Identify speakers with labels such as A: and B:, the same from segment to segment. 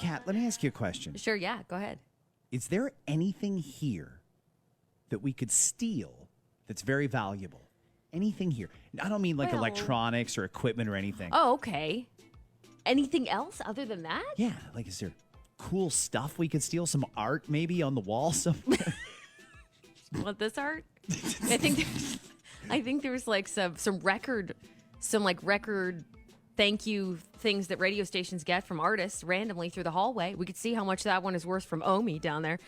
A: Kat, let me ask you a question.
B: Sure, yeah, go ahead.
A: Is there anything here that we could steal that's very valuable? Anything here? I don't mean like electronics or equipment or anything.
B: Oh, okay. Anything else other than that?
A: Yeah, like is there cool stuff we could steal? Some art maybe on the wall somewhere?
B: You want this art? I think there's like some record thank you things that radio stations get from artists randomly through the hallway. We could see how much that one is worth from Omi down there.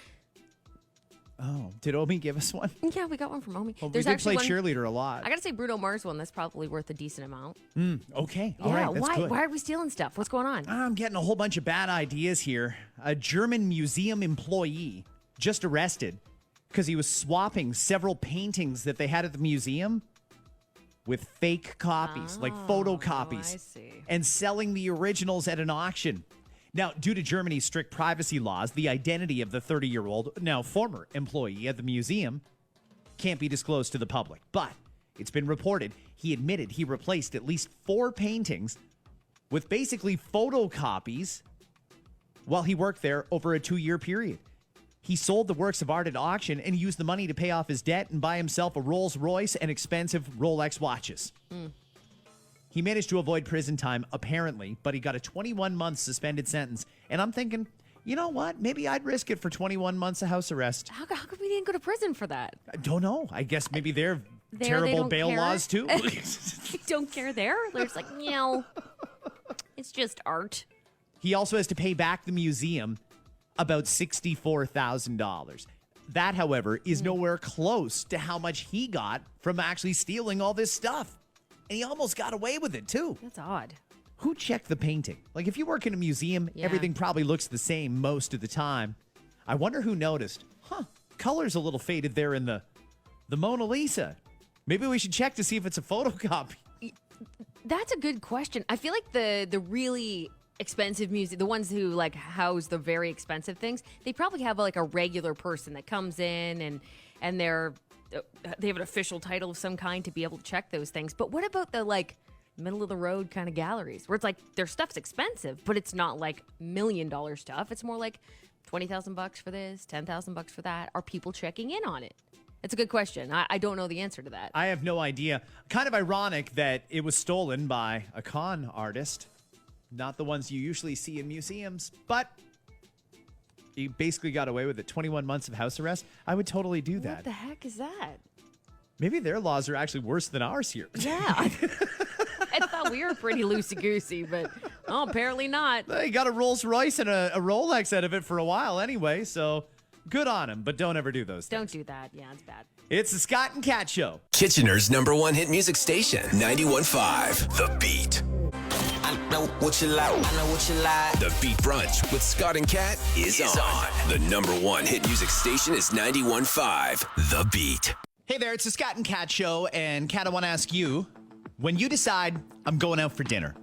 A: Oh, did Omi give us one?
B: Yeah, we got one from Omi.
A: Well, we did play cheerleader a lot.
B: I got to say Bruno Mars one, that's probably worth a decent amount.
A: Okay, all right, that's good.
B: Why are we stealing stuff? What's going on?
A: I'm getting a whole bunch of bad ideas here. A German museum employee just arrested because he was swapping several paintings that they had at the museum with fake copies, like photocopies,
B: I see.
A: and selling the originals at an auction. Now, due to Germany's strict privacy laws, the identity of the 30-year-old, now former employee at the museum, can't be disclosed to the public. But it's been reported he admitted he replaced at least 4 paintings with basically photocopies while he worked there over a 2-year period. He sold the works of art at auction and used the money to pay off his debt and buy himself a Rolls Royce and expensive Rolex watches. He managed to avoid prison time, apparently, but he got a 21-month suspended sentence. And I'm thinking, you know what? Maybe I'd risk it for 21 months of house arrest.
B: How come we didn't go to prison for that?
A: I don't know. I guess maybe they're terrible bail laws, too.
B: They don't care there? They're just like, it's just art.
A: He also has to pay back the museum about $64,000. That, however, is nowhere close to how much he got from actually stealing all this stuff. And he almost got away with it, too.
B: That's odd.
A: Who checked the painting? Like, if you work in a museum, everything probably looks the same most of the time. I wonder who noticed. Color's a little faded there in the Mona Lisa. Maybe we should check to see if it's a photocopy.
B: That's a good question. I feel like the really expensive music, the ones who like house the very expensive things, they probably have like a regular person that comes in and they have an official title of some kind to be able to check those things. But what about the like middle of the road kind of galleries where it's like their stuff's expensive, but it's not like $1 million stuff. It's more like $20,000 for this, $10,000 for that. Are people checking in on it? It's a good question. I don't know the answer to that.
A: I have no idea. Kind of ironic that it was stolen by a con artist, not the ones you usually see in museums, but he basically got away with it. 21 months of house arrest. I would totally do that.
B: What the heck is that?
A: Maybe their laws are actually worse than ours here.
B: Yeah. I thought we were pretty loosey-goosey, but apparently not.
A: He got a Rolls Royce and a Rolex out of it for a while anyway, so good on him, but don't ever do those things.
B: Don't do that. Yeah, it's bad.
A: It's the Scott and Kat Show.
C: Kitchener's #1 hit music station, 91.5 The Beat.
D: I know what you like. I know what you like.
C: The Beat Brunch with Scott and Kat is on. The #1 hit music station is 91.5 The Beat.
A: Hey there, it's the Scott and Kat Show, and Kat, I want to ask you, when you decide I'm going out for dinner,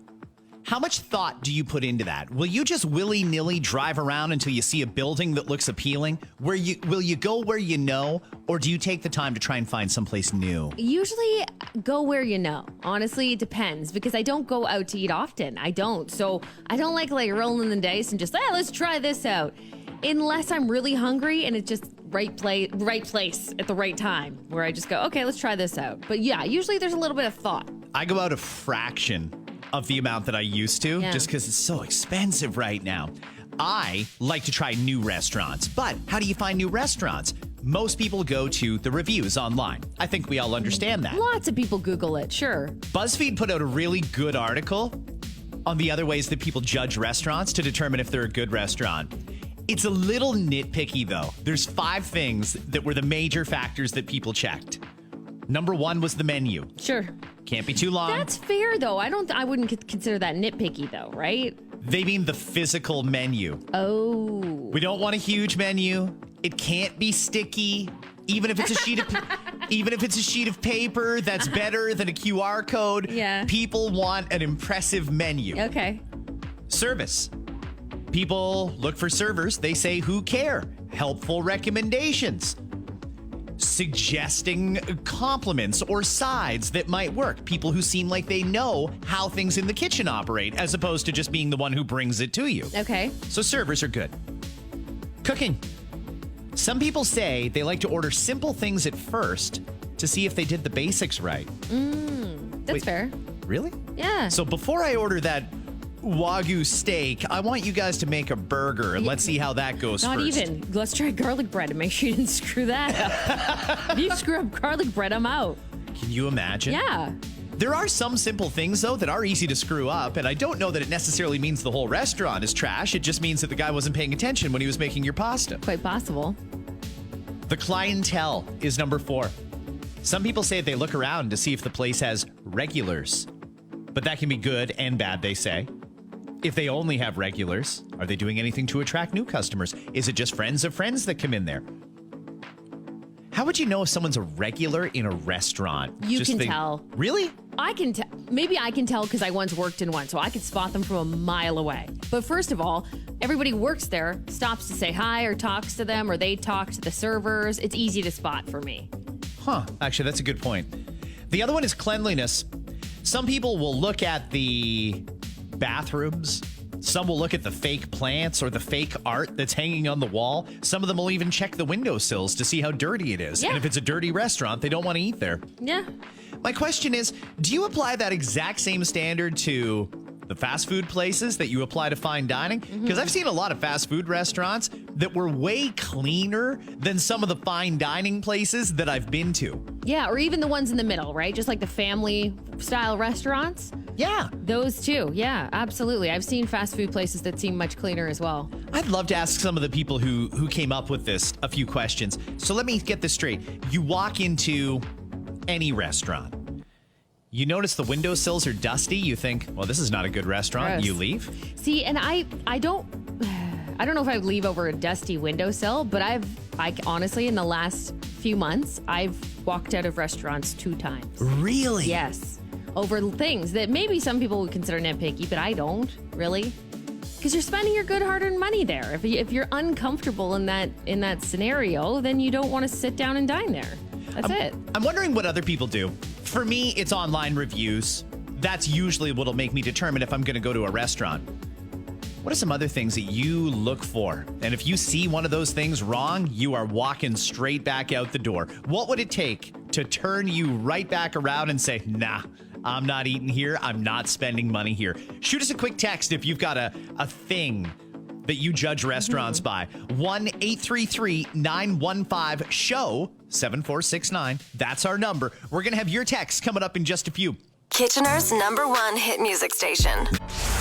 A: how much thought do you put into that? Will you just willy-nilly drive around until you see a building that looks appealing? Will you go where you know, or do you take the time to try and find someplace new?
B: Usually go where you know. Honestly, it depends because I don't go out to eat often. I don't. So I don't like rolling the dice and just, let's try this out. Unless I'm really hungry and it's just right place at the right time where I just go, okay, let's try this out. But yeah, usually there's a little bit of thought.
A: I go out a fraction of the amount that I used to just because it's so expensive right now. I like to try new restaurants, but how do you find new restaurants? Most people go to the reviews online. I think we all understand that.
B: Lots of people Google it, sure.
A: BuzzFeed put out a really good article on the other ways that people judge restaurants to determine if they're a good restaurant. It's a little nitpicky, though. There's 5 things that were the major factors that people checked. Number 1 was the menu.
B: Sure.
A: Can't be too long.
B: That's fair, though. I wouldn't consider that nitpicky, though, right?
A: They mean the physical menu.
B: Oh.
A: We don't want a huge menu. It can't be sticky. Even if it's a sheet of paper, that's better than a QR code.
B: Yeah.
A: People want an impressive menu.
B: Okay.
A: Service. People look for servers. They say, who care? Helpful recommendations. suggesting compliments or sides that might work. People who seem like they know how things in the kitchen operate, as opposed to just being the one who brings it to you.
B: Okay.
A: So servers are good. Cooking. Some people say they like to order simple things at first to see if they did the basics right.
B: That's
A: Wait.
B: fair.
A: Really?
B: Yeah.
A: So before I order that Wagyu steak, I want you guys to make a burger, and let's see how that goes
B: Not
A: first.
B: even. Let's try garlic bread and make sure you didn't screw that up. If you screw up garlic bread, I'm out.
A: Can you imagine?
B: Yeah.
A: There are some simple things, though, that are easy to screw up, and I don't know that it necessarily means the whole restaurant is trash. It just means that the guy wasn't paying attention when he was making your pasta.
B: Quite possible.
A: The clientele is number 4. Some people say they look around to see if the place has regulars, but that can be good and bad, they say. If they only have regulars, are they doing anything to attract new customers? Is it just friends of friends that come in there? How would you know if someone's a regular in a restaurant?
B: You can tell.
A: Really?
B: I can tell. Maybe I can tell because I once worked in one, so I could spot them from a mile away. But first of all, everybody who works there stops to say hi or talks to them, or they talk to the servers. It's easy to spot for me.
A: Huh. Actually, that's a good point. The other one is cleanliness. Some people will look at the bathrooms. Some will look at the fake plants or the fake art that's hanging on the wall. Some of them will even check the windowsills to see how dirty it is.
B: Yeah.
A: And if it's a dirty restaurant, they don't want to eat there.
B: Yeah.
A: My question is, do you apply that exact same standard to the fast food places that you apply to fine dining? Because I've seen a lot of fast food restaurants that were way cleaner than some of the fine dining places that I've been to.
B: Yeah, or even the ones in the middle, right? Just like the family style restaurants.
A: Yeah.
B: Those too. Yeah, absolutely. I've seen fast food places that seem much cleaner as well.
A: I'd love to ask some of the people who came up with this a few questions. So let me get this straight. You walk into any restaurant. You notice the windowsills are dusty. You think, well, this is not a good restaurant.
B: Gross.
A: You leave.
B: See, and I don't know if I would leave over a dusty windowsill, but I honestly, in the last few months, I've walked out of restaurants 2 times.
A: Really?
B: Yes. Over things that maybe some people would consider nitpicky, but I don't really. Because you're spending your good hard-earned money there. If you're uncomfortable in that scenario, then you don't want to sit down and dine there. That's it.
A: I'm wondering what other people do. For me, it's online reviews. That's usually what'll make me determine if I'm going to go to a restaurant. What are some other things that you look for? And if you see one of those things wrong, you are walking straight back out the door. What would it take to turn you right back around and say, nah, I'm not eating here. I'm not spending money here. Shoot us a quick text if you've got a thing that you judge restaurants by. 1-833-915-SHOW 7469. That's our number. We're going to have your text coming up in just a few.
E: Kitchener's #1 hit music station.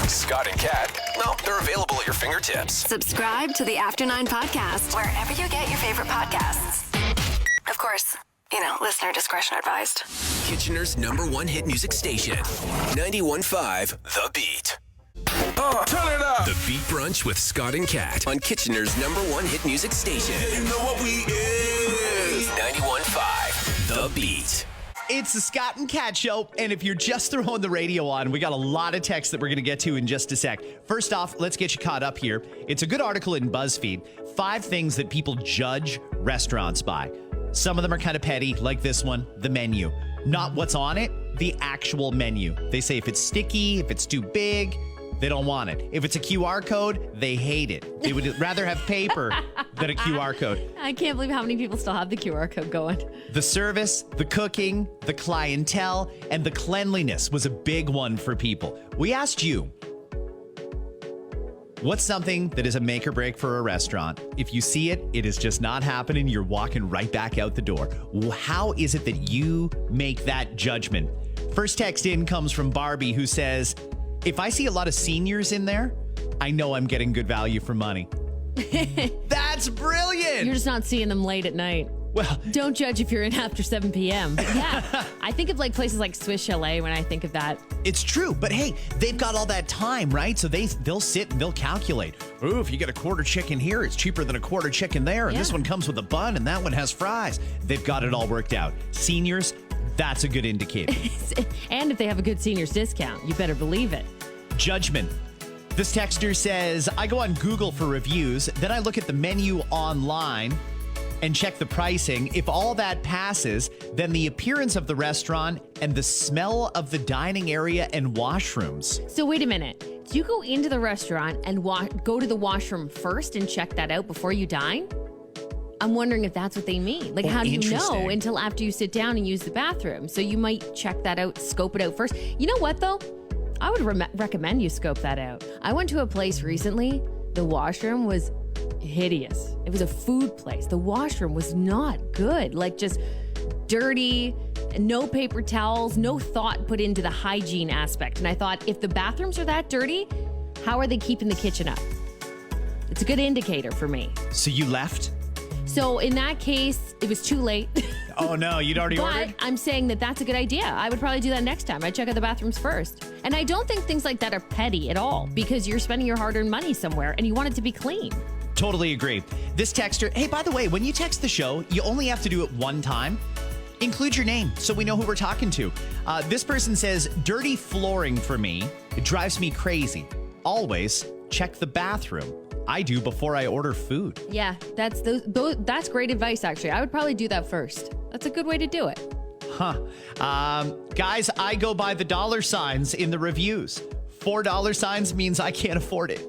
C: Scott and Kat, well, they're available at your fingertips.
E: Subscribe to the After 9 podcast wherever you get your favorite podcasts. Of course, listener discretion advised.
C: Kitchener's #1 hit music station. 91.5 The Beat. Turn it up. The Beat Brunch with Scott and Kat on Kitchener's #1 hit music station. Yeah, you know what we is. 91.5 The Beat.
A: It's the Scott and Kat Show, and if you're just throwing the radio on, we got a lot of texts that we're going to get to in just a sec. First off, let's get you caught up here. It's a good article in BuzzFeed, 5 things that people judge restaurants by. Some of them are kind of petty, like this one, the menu. Not what's on it, the actual menu. They say if it's sticky, if it's too big, they don't want it. If it's a QR code, they hate it. They would rather have paper than a QR code.
B: I can't believe how many people still have the QR code going.
A: The service, the cooking, the clientele, and the cleanliness was a big one for people. We asked you, what's something that is a make or break for a restaurant? If you see it, it is just not happening. You're walking right back out the door. How is it that you make that judgment? First text in comes from Barbie, who says, if I see a lot of seniors in there, I know I'm getting good value for money. That's brilliant.
B: You're just not seeing them late at night.
A: Well,
B: Don't judge if you're in after 7 p.m. But yeah, I think of like places like Swiss Chalet when I think of that.
A: it's true, but hey, they've got all that time, right? So they'll sit and they'll calculate. Ooh, if you get a quarter chicken here, it's cheaper than a quarter chicken there. And this
B: Yeah.
A: one comes with a bun and that one has fries. They've got it all worked out. Seniors, that's a good indicator.
B: And if they have a good seniors discount, you better believe it.
A: Judgment. This texter says, I go on Google for reviews, then I look at the menu online, and check the pricing. If all that passes, then the appearance of the restaurant and the smell of the dining area and washrooms.
B: So wait a minute. Do you go into the restaurant and go to the washroom first and check that out before you dine? I'm wondering if that's what they mean. Like, how do you know
A: interesting.
B: until after you sit down and use the bathroom? So you might check that out, scope it out first. You know what, though? I would recommend you scope that out. I went to a place recently. The washroom was hideous. It was a food place. The washroom was not good. Like, just dirty, no paper towels, no thought put into the hygiene aspect. And I thought, if the bathrooms are that dirty, how are they keeping the kitchen up? It's a good indicator for me.
A: So you left?
B: So in that case, it was too late.
A: Oh, no, you'd already ordered?
B: But I'm saying that that's a good idea. I would probably do that next time. I'd check out the bathrooms first. And I don't think things like that are petty at all, because you're spending your hard-earned money somewhere and you want it to be clean.
A: Totally agree. This texter, hey, by the way, when you text the show, you only have to do it one time. Include your name so we know who we're talking to. This person says, dirty flooring for me. It drives me crazy. Always check the bathroom. I do before I order food.
B: Yeah, that's great advice, actually. I would probably do that first. That's a good way to do it.
A: Huh. Guys, I go by the dollar signs in the reviews. $4 means I can't afford it.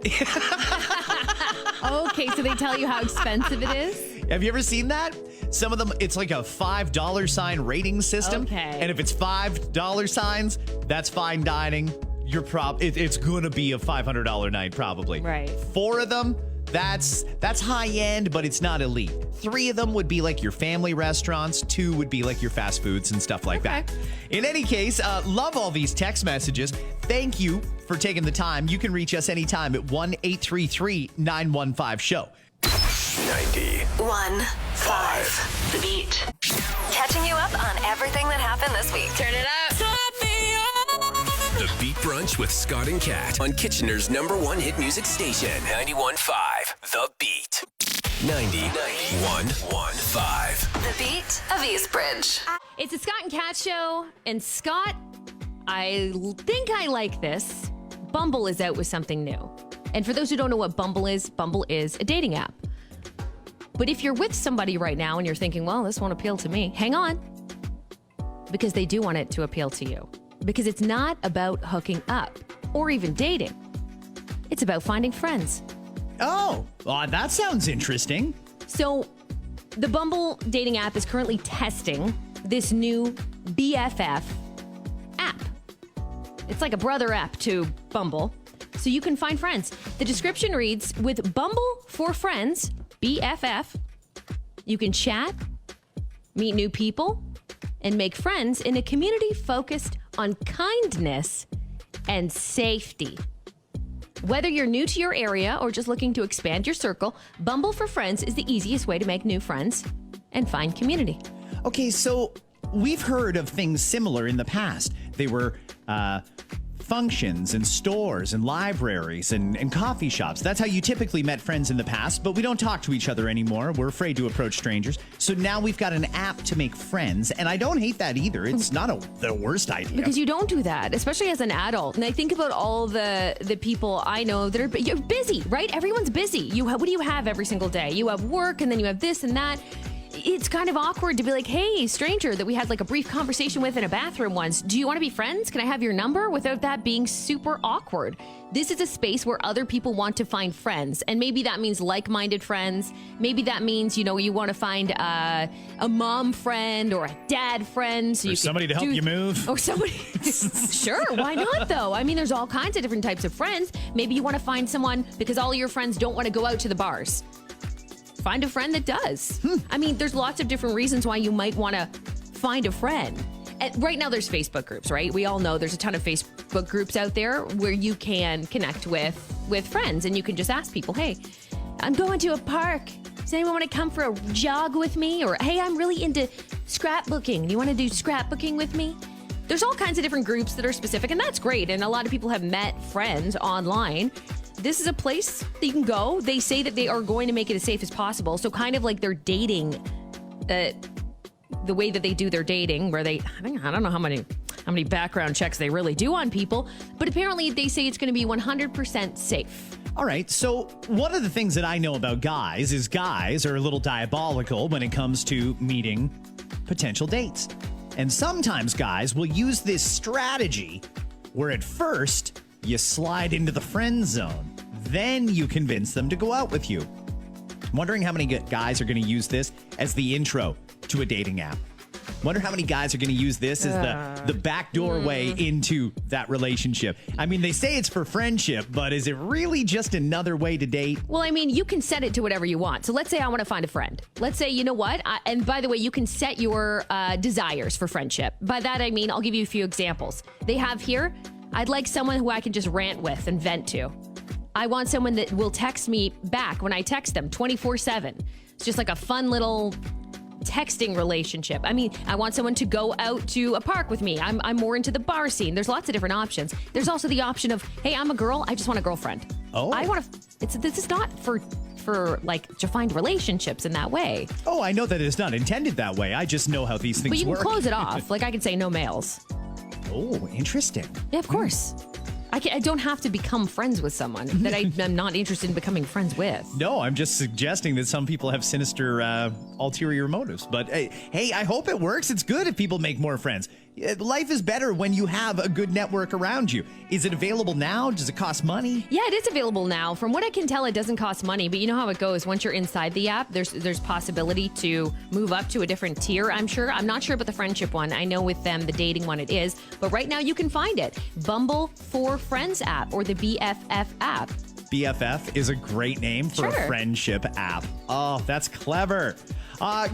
B: Okay, so they tell you how expensive it is?
A: Have you ever seen that? Some of them, it's like a $5 sign rating system.
B: Okay.
A: And if it's $5 signs, that's fine dining. It's going to be a $500 night probably.
B: Right.
A: 4 of them, that's high end, but it's not elite. 3 of them would be like your family restaurants. 2 would be like your fast foods and stuff like that. In any case, love all these text messages. Thank you for taking the time. You can reach us anytime at 1-833-915-SHOW.
E: 91.5 The Beat. Catching you up on everything that happened this week. Turn it up.
C: The Beat Brunch with Scott and Kat on Kitchener's #1 hit music station. 91.5 The Beat. 91.5.
E: The Beat of Eastbridge.
B: It's a Scott and Kat show, and Scott, I think I like this. Bumble is out with something new. And for those who don't know what Bumble is a dating app. But if you're with somebody right now and you're thinking, well, this won't appeal to me, hang on. Because they do want it to appeal to you. Because it's not about hooking up or even dating. It's about finding friends.
A: Oh, that sounds interesting.
B: So the Bumble dating app is currently testing this new BFF app. It's like a brother app to Bumble, so you can find friends. The description reads, with Bumble for Friends, BFF, you can chat, meet new people, and make friends in a community focused on kindness and safety. Whether you're new to your area or just looking to expand your circle, Bumble for Friends is the easiest way to make new friends and find community.
A: Okay, so we've heard of things similar in the past. They were functions and stores and libraries and coffee shops. That's how you typically met friends in the past, but we don't talk to each other anymore. We're afraid to approach strangers. So now we've got an app to make friends, and I don't hate that either. It's not the worst idea.
B: Because you don't do that, especially as an adult. And I think about all the people I know that are you're busy, right? Everyone's busy. What do you have every single day? You have work, and then you have this and that. It's kind of awkward to be like, hey, stranger that we had like a brief conversation with in a bathroom once. Do you want to be friends? Can I have your number? Without that being super awkward. This is a space where other people want to find friends. And maybe that means like-minded friends. Maybe that means, you want to find a mom friend or a dad friend. So
A: or somebody to help you move.
B: Or somebody. Sure, why not though? I mean, there's all kinds of different types of friends. Maybe you want to find someone because all your friends don't want to go out to the bars. Find a friend that does. I mean, there's lots of different reasons why you might want to find a friend. And right now, there's Facebook groups, right? We all know there's a ton of Facebook groups out there where you can connect with friends, and you can just ask people, hey, I'm going to a park. Does anyone want to come for a jog with me? Or, hey, I'm really into scrapbooking. Do you want to do scrapbooking with me? There's all kinds of different groups that are specific, and that's great. And a lot of people have met friends online. This is a place that you can go. They say that they are going to make it as safe as possible. So kind of like they're dating, the way that they do their dating, where I don't know how many background checks they really do on people, but apparently they say it's going to be 100% safe.
A: All right. So one of the things that I know about guys is guys are a little diabolical when it comes to meeting potential dates. And sometimes guys will use this strategy where at first you slide into the friend zone. Then you convince them to go out with you. I'm wondering how many guys are going to use this as the intro to a dating app. Wonder how many guys are going to use this as the back doorway into that relationship. I mean, they say it's for friendship, but is it really just another way to date?
B: Well, I mean, you can set it to whatever you want. So let's say I want to find a friend. Let's say, you know what? And by the way, you can set your desires for friendship. By that, I mean, I'll give you a few examples. They have here, I'd like someone who I can just rant with and vent to. I want someone that will text me back when I text them 24/7. It's just like a fun little texting relationship. I mean, I want someone to go out to a park with me. I'm more into the bar scene. There's lots of different options. There's also the option of, hey, I'm a girl. I just want a girlfriend.
A: Oh.
B: I want to, this is not for like to find relationships in that way.
A: Oh, I know that it's not intended that way. I just know how these things work.
B: But you can close it off. Like I could say no males.
A: Oh, interesting.
B: Yeah, of course. I don't have to become friends with someone that I'm not interested in becoming friends with.
A: No, I'm just suggesting that some people have sinister ulterior motives. But hey, I hope it works. It's good if people make more friends. Life is better when you have a good network around you. Is it available now? Does it cost money?
B: Yeah, it is available now. From what I can tell, it doesn't cost money. But you know how it goes. Once you're inside the app, there's possibility to move up to a different tier, I'm sure. I'm not sure about the friendship one. I know with them, the dating one it is. But right now you can find it. Bumble for Friends app or the BFF app.
A: BFF is a great name for a friendship app. Oh, that's clever.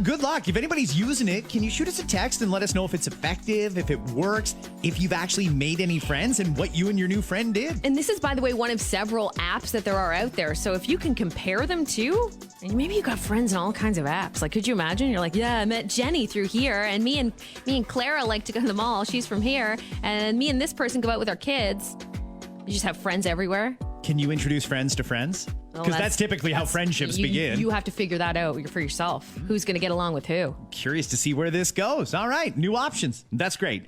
A: Good luck. If anybody's using it, can you shoot us a text and let us know if it's effective, if it works, if you've actually made any friends, and what you and your new friend did?
B: And this is, by the way, one of several apps that there are out there. So if you can compare them to, and maybe you got friends in all kinds of apps. Like, could you imagine? You're like, yeah, I met Jenny through here, and me and Clara like to go to the mall. She's from here, and me and this person go out with our kids. You just have friends everywhere.
A: Can you introduce friends to friends? Because that's typically how friendships begin.
B: You have to figure that out for yourself. Who's going to get along with who?
A: Curious to see where this goes. All right, new options. That's great.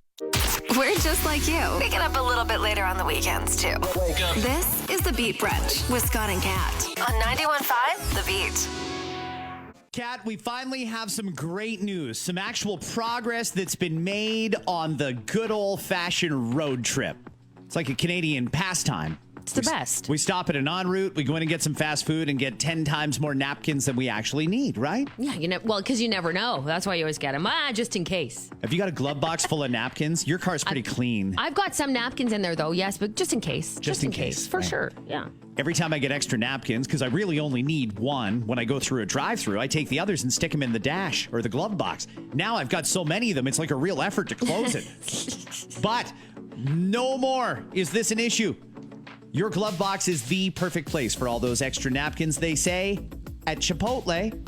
E: We're just like you. We get up a little bit later on the weekends, too. This is The Beat Brunch with Scott and Kat on 91.5 The Beat.
A: Kat, we finally have some great news, some actual progress that's been made on the good old-fashioned road trip. It's like a Canadian pastime.
B: It's the best.
A: We stop at an en route, we go in and get some fast food and get 10 times more napkins than we actually need, right?
B: Yeah, because you never know. That's why you always get them. Just in case.
A: Have you got a glove box full of napkins? Your car's pretty clean.
B: I've got some napkins in there, though, yes, but just in case.
A: Just in case.
B: For
A: right.
B: sure, yeah.
A: Every time I get extra napkins, because I really only need one when I go through a drive-thru, I take the others and stick them in the dash or the glove box. Now I've got so many of them, it's like a real effort to close it. But no more is this an issue. Your glove box is the perfect place for all those extra napkins, they say, at Chipotle.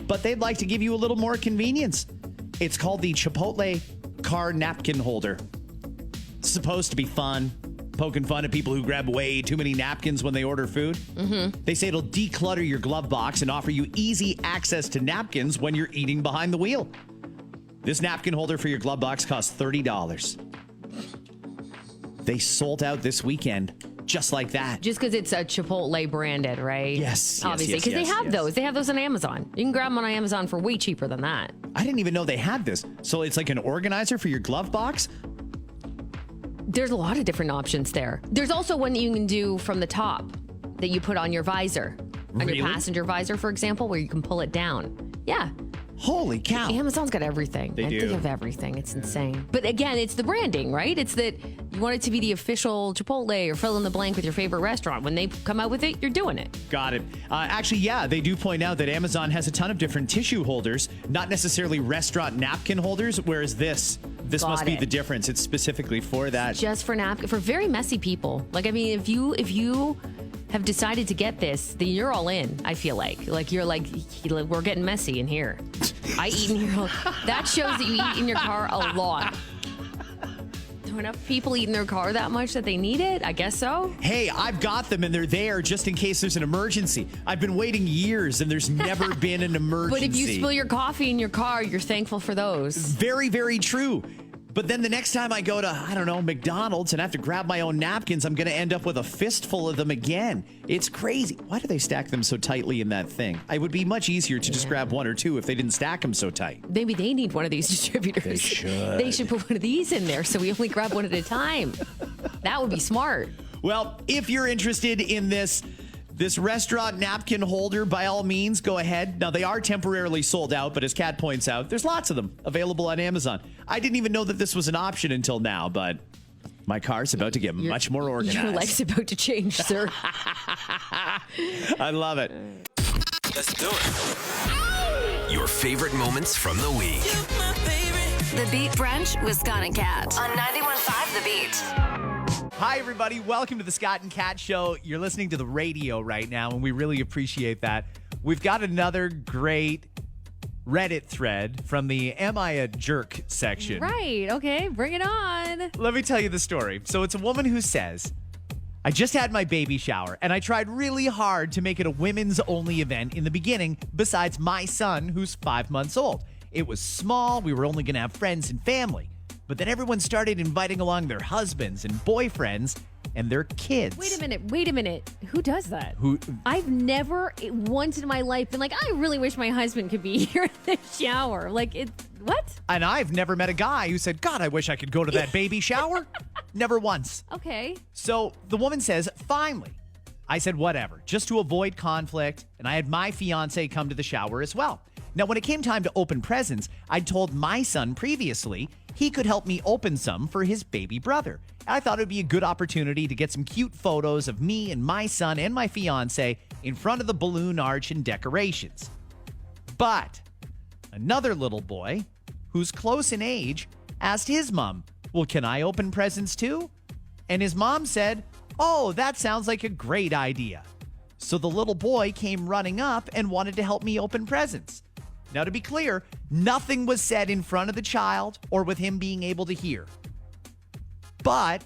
A: But they'd like to give you a little more convenience. It's called the Chipotle Car Napkin Holder. It's supposed to be fun, poking fun at people who grab way too many napkins when they order food. Mm-hmm. They say it'll declutter your glove box and offer you easy access to napkins when you're eating behind the wheel. This napkin holder for your glove box costs $30. They sold out this weekend. Just like that.
B: Just because it's a Chipotle branded, right?
A: Yes.
B: Obviously, because they have those. They have those on Amazon. You can grab them on Amazon for way cheaper than that.
A: I didn't even know they had this. So it's like an organizer for your glove box?
B: There's a lot of different options there. There's also one you can do from the top that you put on your visor. On your passenger visor, for example, where you can pull it down. Yeah.
A: Holy cow.
B: Amazon's got everything.
A: They do.
B: They have everything. It's insane. But again, it's the branding, right? It's that you want it to be the official Chipotle or fill in the blank with your favorite restaurant. When they come out with it, you're doing it.
A: Got it. Actually, yeah, they do point out that Amazon has a ton of different tissue holders, not necessarily restaurant napkin holders, whereas this must be the difference. It's specifically for that.
B: Just for napkin, for very messy people. Like, I mean, if you have decided to get this, then you're all in, I feel like. Like, you're like, we're getting messy in here. I eat in here. That shows that you eat in your car a lot. Do enough people eat in their car that much that they need it? I guess so.
A: Hey, I've got them and they're there just in case there's an emergency. I've been waiting years and there's never been an emergency.
B: But if you spill your coffee in your car, you're thankful for those.
A: Very, very true. But then the next time I go to, I don't know, McDonald's and have to grab my own napkins, I'm going to end up with a fistful of them again. It's crazy. Why do they stack them so tightly in that thing? It would be much easier to just grab one or two if they didn't stack them so tight.
B: Maybe they need one of these distributors.
A: They should.
B: They should put one of these in there so we only grab one at a time. That would be smart.
A: Well, if you're interested in this restaurant napkin holder, by all means, go ahead. Now, they are temporarily sold out, but as Kat points out, there's lots of them available on Amazon. I didn't even know that this was an option until now, but my car's about to get much more organized.
B: Your life's about to change, sir.
A: I love it.
C: Let's do it. Your favorite moments from the week.
E: The Beat Brunch with Scott and Kat on 91.5 The Beat.
A: Hi, everybody. Welcome to the Scott and Kat Show. You're listening to the radio right now, and we really appreciate that. We've got another great Reddit thread from the Am I a Jerk section.
B: Right. Okay. Bring it on.
A: Let me tell you the story. So it's a woman who says, I just had my baby shower, and I tried really hard to make it a women's only event in the beginning, besides my son, who's 5 months old. It was small. We were only going to have friends and family. But then everyone started inviting along their husbands and boyfriends and their kids.
B: Wait a minute. Who does that?
A: Who?
B: I've never once in my life been like, I really wish my husband could be here in the shower. Like, what?
A: And I've never met a guy who said, God, I wish I could go to that baby shower. Never once.
B: Okay.
A: So the woman says, finally. I said, whatever, just to avoid conflict. And I had my fiance come to the shower as well. Now, when it came time to open presents, I'd told my son previously he could help me open some for his baby brother. I thought it would be a good opportunity to get some cute photos of me and my son and my fiance in front of the balloon arch and decorations. But another little boy, who's close in age, asked his mom, well, can I open presents too? And his mom said, oh, that sounds like a great idea. So the little boy came running up and wanted to help me open presents. Now, to be clear, nothing was said in front of the child or with him being able to hear. But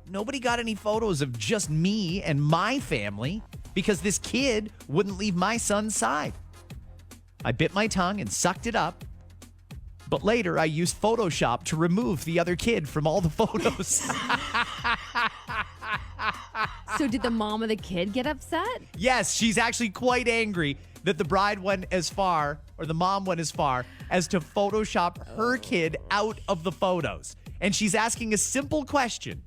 A: nobody got any photos of just me and my family because this kid wouldn't leave my son's side. I bit my tongue and sucked it up. But later, I used Photoshop to remove the other kid from all the photos.
B: So did the mom of the kid get upset?
A: Yes, she's actually quite angry that the bride went as far, or the mom went as far, as to Photoshop her kid out of the photos. And she's asking a simple question.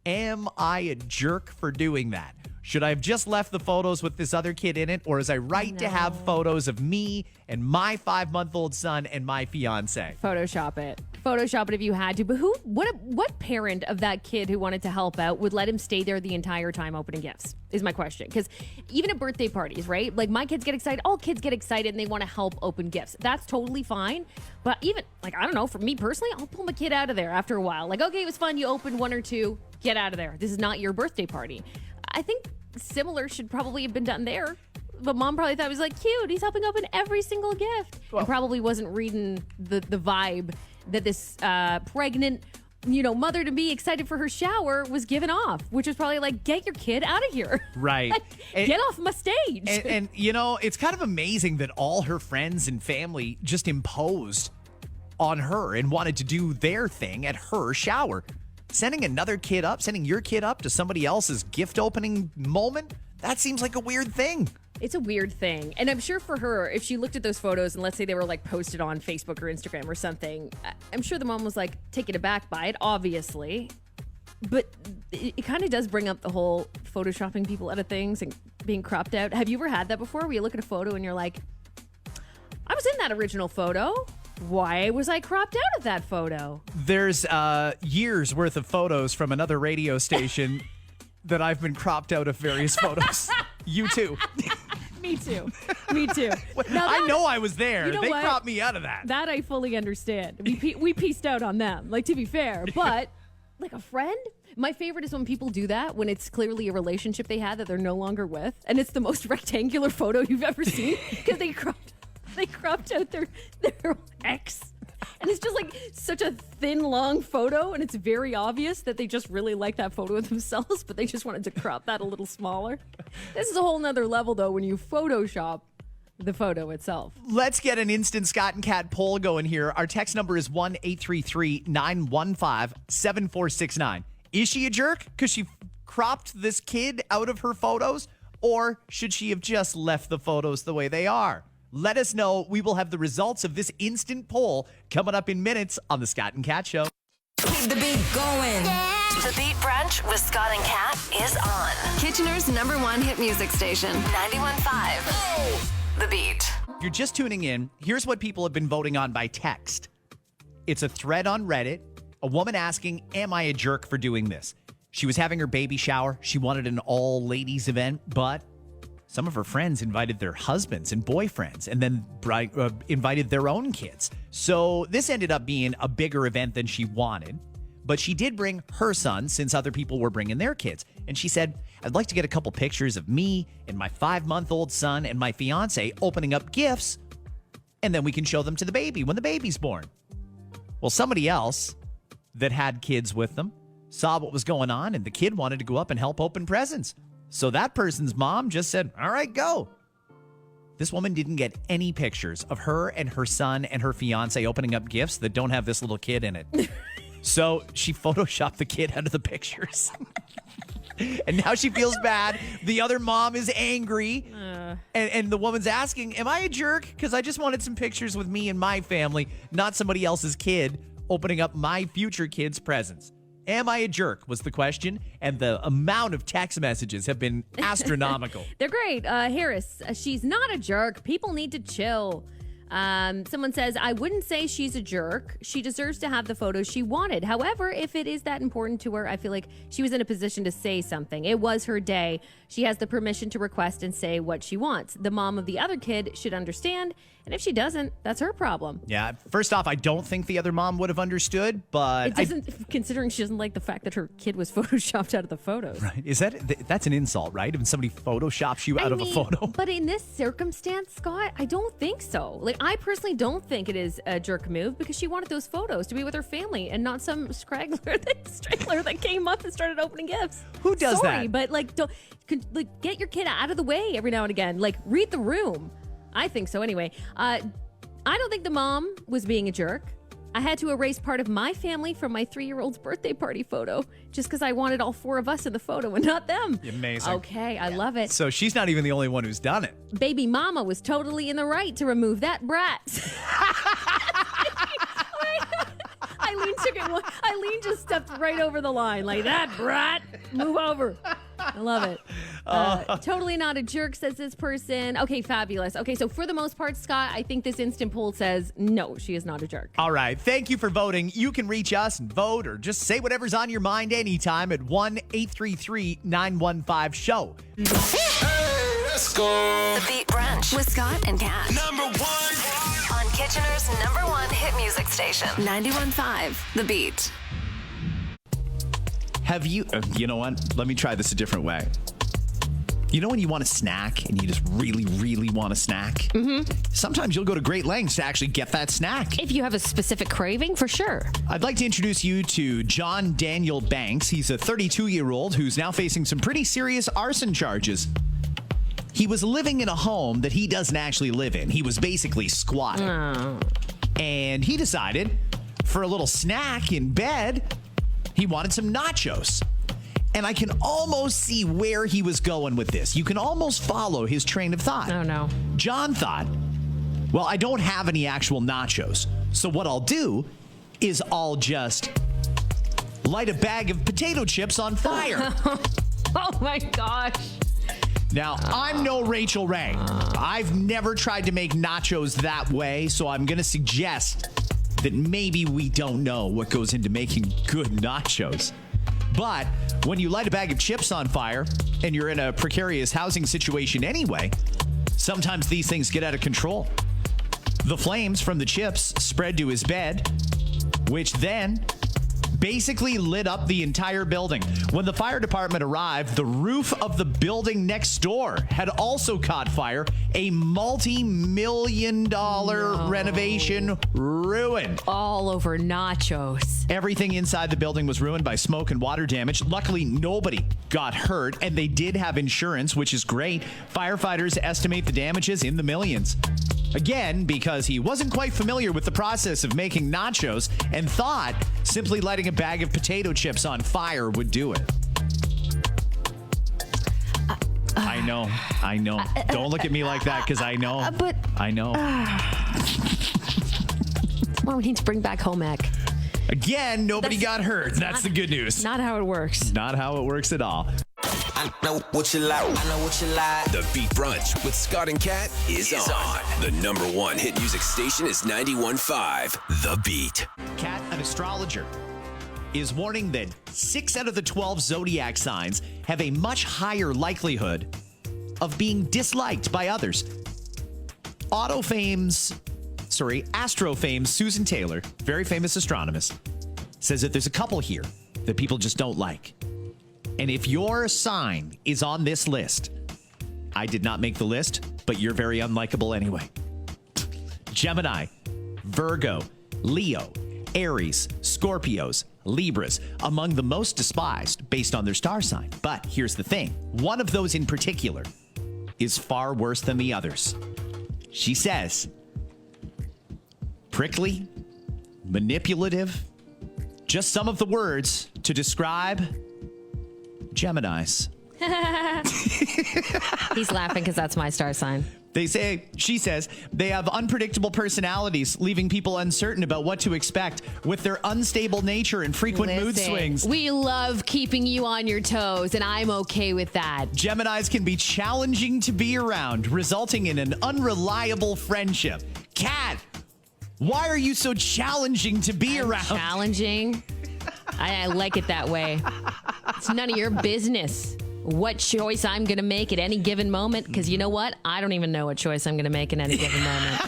A: Am I a jerk for doing that? Should I have just left the photos with this other kid in it, or is I right to have photos of me and my 5-month-old son and my fiance?
B: Photoshop it if you had to. But what parent of that kid who wanted to help out would let him stay there the entire time opening gifts is my question. Because even at birthday parties, right? Like my kids get excited. All kids get excited and they want to help open gifts. That's totally fine. But even, like, I don't know, for me personally, I'll pull my kid out of there after a while. Like, okay, it was fun. You opened one or two. Get out of there. This is not your birthday party. I think similar should probably have been done there. But mom probably thought it was like, cute. He's helping open every single gift. And probably wasn't reading the vibe that this pregnant, mother-to-be excited for her shower was giving off, which was probably like, get your kid out of here.
A: Right.
B: Get off my stage.
A: And it's kind of amazing that all her friends and family just imposed on her and wanted to do their thing at her shower. Sending your kid up to somebody else's gift opening moment, that seems like a weird thing.
B: It's a weird thing. And I'm sure for her, if she looked at those photos and let's say they were like posted on Facebook or Instagram or something, I'm sure the mom was like taken aback by it, obviously. But it kind of does bring up the whole photoshopping people out of things and being cropped out. Have you ever had that before where you look at a photo and you're like, I was in that original photo. Why was I cropped out of that photo?
A: There's years worth of photos from another radio station that I've been cropped out of various photos. You too.
B: Me too.
A: I know I was there.
B: You know
A: they
B: what?
A: cropped me out of that.
B: That I fully understand. We pieced out on them, like, to be fair. But like a friend, my favorite is when people do that when it's clearly a relationship they had that they're no longer with, and it's the most rectangular photo you've ever seen because they cropped out their ex. And it's just like such a thin, long photo, and it's very obvious that they just really like that photo of themselves, but they just wanted to crop that a little smaller. This is a whole nother level, though, when you Photoshop the photo itself.
A: Let's get an instant Scott and Kat poll going here. Our text number is 1-833-915-7469. Is she a jerk because she cropped this kid out of her photos? Or should she have just left the photos the way they are? Let us know. We will have the results of this instant poll coming up in minutes on the Scott and Kat Show.
F: Keep the beat going.
E: The Beat Brunch with Scott and Kat is on. Kitchener's #1 hit music station, 91.5. The Beat.
A: If you're just tuning in, here's what people have been voting on by text. It's a thread on Reddit. A woman asking, am I a jerk for doing this? She was having her baby shower. She wanted an all-ladies event, but some of her friends invited their husbands and boyfriends and then invited their own kids. So this ended up being a bigger event than she wanted. But she did bring her son since other people were bringing their kids. And she said, I'd like to get a couple pictures of me and my 5-month-old son and my fiance opening up gifts, and then we can show them to the baby when the baby's born. Well, somebody else that had kids with them saw what was going on, and the kid wanted to go up and help open presents. So that person's mom just said, all right, go. This woman didn't get any pictures of her and her son and her fiance opening up gifts that don't have this little kid in it. So she photoshopped the kid out of the pictures. And now she feels bad. The other mom is angry. And the woman's asking, am I a jerk? Because I just wanted some pictures with me and my family, not somebody else's kid opening up my future kid's presents. Am I a jerk was the question, and the amount of text messages have been astronomical.
B: They're great. Harris, she's not a jerk. People need to chill. Someone says, I wouldn't say she's a jerk. She deserves to have the photos she wanted. However, if it is that important to her, I feel like she was in a position to say something. It was her day. She has the permission to request and say what she wants. The mom of the other kid should understand. And if she doesn't, that's her problem.
A: Yeah. First off, I don't think the other mom would have understood, but
B: it doesn't, considering she doesn't like the fact that her kid was photoshopped out of the photos.
A: Right. Is that's an insult, right? When somebody photoshops you out of a photo.
B: But in this circumstance, Scott, I don't think so. Like, I personally don't think it is a jerk move because she wanted those photos to be with her family and not some straggler that came up and started opening gifts.
A: Who does
B: Sorry,
A: that?
B: but get your kid out of the way every now and again. Like, read the room. I think so anyway. I don't think the mom was being a jerk. I had to erase part of my family from my 3-year-old's birthday party photo just because I wanted all 4 of us in the photo and not them.
A: Amazing.
B: Okay, I love it.
A: So she's not even the only one who's done it.
B: Baby mama was totally in the right to remove that brat. Eileen just stepped right over the line. Like, that brat, move over. I love it. Totally not a jerk, says this person. Okay, fabulous. Okay, so for the most part, Scott, I think this instant poll says no, she is not a jerk.
A: All right. Thank you for voting. You can reach us and vote or just say whatever's on your mind anytime at 1-833-915-SHOW.
C: Hey, let's go.
E: The Beat Brunch with Scott and Kat.
C: #1
E: On Kitchener's #1 hit music station, 91.5 The Beat.
A: Have you, you know what? Let me try this a different way. You know when you want a snack and you just really, really want a snack? Mm-hmm. Sometimes you'll go to great lengths to actually get that snack.
B: If you have a specific craving, for sure.
A: I'd like to introduce you to John Daniel Banks. He's a 32-year-old who's now facing some pretty serious arson charges. He was living in a home that he doesn't actually live in. He was basically squatting.
B: Oh.
A: And he decided for a little snack in bed, he wanted some nachos. And I can almost see where he was going with this. You can almost follow his train of thought.
B: Oh, no.
A: John thought, well, I don't have any actual nachos. So what I'll do is I'll just light a bag of potato chips on fire.
B: Oh, my gosh.
A: Now, I'm no Rachel Ray. I've never tried to make nachos that way, so I'm going to suggest that maybe we don't know what goes into making good nachos. But when you light a bag of chips on fire and you're in a precarious housing situation anyway, sometimes these things get out of control. The flames from the chips spread to his bed, which then basically lit up the entire building. When the fire department arrived, the roof of the building next door had also caught fire. A multi-million-dollar renovation ruined.
B: All over nachos.
A: Everything inside the building was ruined by smoke and water damage. Luckily, nobody got hurt, and they did have insurance, which is great. Firefighters estimate the damages in the millions. Again, because he wasn't quite familiar with the process of making nachos and thought simply lighting a bag of potato chips on fire would do it. I know. Don't look at me like that, because I know. I know.
B: Well, we need to bring back home ec.
A: Again, nobody got hurt. That's the good news.
B: Not how it works.
A: Not how it works at all.
D: I know what you like. I know what you like.
C: The Beat Brunch with Scott and Kat is on. The number one hit music station is 91.5 The Beat.
A: Kat, an astrologer, is warning that 6 out of the 12 zodiac signs have a much higher likelihood of being disliked by others. Astro fame's Susan Taylor, very famous astronomist, says that there's a couple here that people just don't like. And if your sign is on this list, I did not make the list, but you're very unlikable anyway. Gemini, Virgo, Leo, Aries, Scorpios, Libras, among the most despised based on their star sign. But here's the thing. One of those in particular is far worse than the others. She says, prickly, manipulative, just some of the words to describe Geminis.
B: He's laughing because that's my star sign.
A: She says, they have unpredictable personalities, leaving people uncertain about what to expect with their unstable nature and frequent mood swings.
B: We love keeping you on your toes, and I'm okay with that.
A: Geminis can be challenging to be around, resulting in an unreliable friendship. Kat, why are you so challenging to be around?
B: Challenging? I like it that way. It's none of your business what choice I'm going to make at any given moment, because you know what? I don't even know what choice I'm going to make in any given moment.